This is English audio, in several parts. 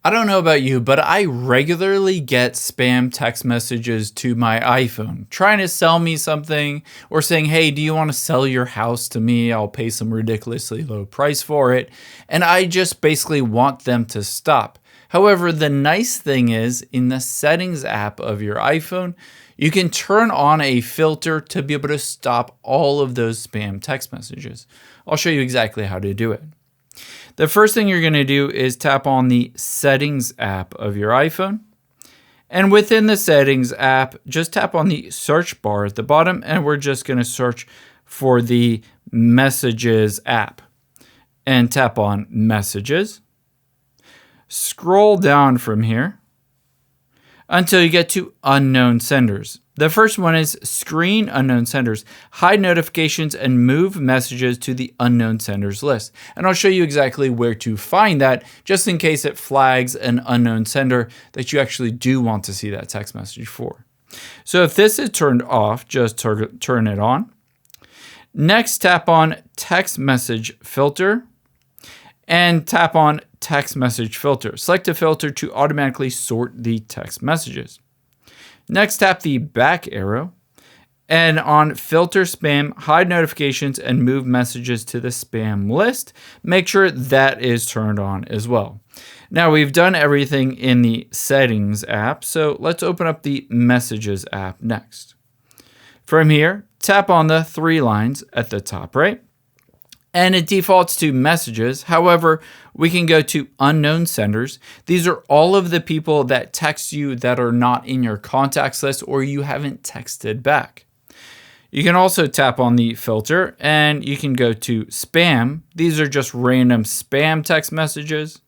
I don't know about you, but I regularly get spam text messages to my iPhone trying to sell me something or saying, hey, do you want to sell your house to me? I'll pay some ridiculously low price for it. And I just basically want them to stop. However, the nice thing is in the settings app of your iPhone, you can turn on a filter to be able to stop all of those spam text messages. I'll show you exactly how to do it. The first thing you're going to do is tap on the Settings app of your iPhone. And within the Settings app, just tap on the search bar at the bottom, and we're just going to search for the Messages app. And tap on Messages. Scroll down from here until you get to Unknown Senders. The first one is Screen Unknown Senders. Hide notifications and move messages to the unknown senders list. And I'll show you exactly where to find that, just in case it flags an unknown sender that you actually do want to see that text message for. So if this is turned off, just turn it on. Next, tap on Text Message Filter and tap on Text Message Filter. Select a filter to automatically sort the text messages. Next, tap the back arrow, and on Filter Spam, hide notifications and move messages to the spam list. Make sure that is turned on as well. Now we've done everything in the Settings app, so let's open up the Messages app next. From here, tap on the 3 lines at the top right, and it defaults to Messages. However, we can go to Unknown Senders. These are all of the people that text you that are not in your contacts list or you haven't texted back. You can also tap on the filter and you can go to Spam. These are just random spam text messages.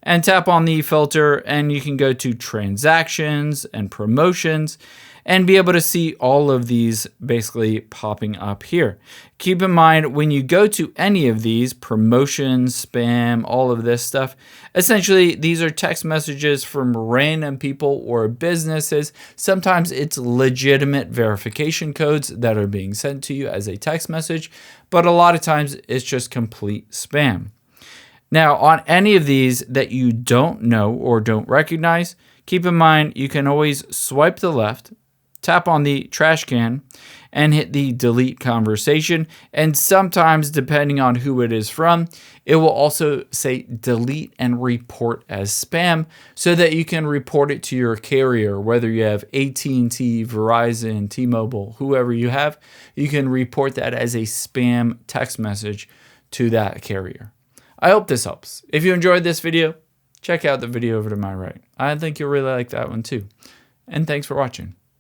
And tap on the filter and you can go to Transactions and Promotions and be able to see all of these basically popping up here. Keep in mind, when you go to any of these, promotions, spam, all of this stuff, essentially these are text messages from random people or businesses. Sometimes it's legitimate verification codes that are being sent to you as a text message, but a lot of times it's just complete spam. Now, on any of these that you don't know or don't recognize, keep in mind you can always swipe to the left, tap on the trash can, and hit the delete conversation. And sometimes, depending on who it is from, it will also say delete and report as spam so that you can report it to your carrier, whether you have AT&T, Verizon, T-Mobile, whoever you have, you can report that as a spam text message to that carrier. I hope this helps. If you enjoyed this video, check out the video over to my right. I think you'll really like that one too. And thanks for watching.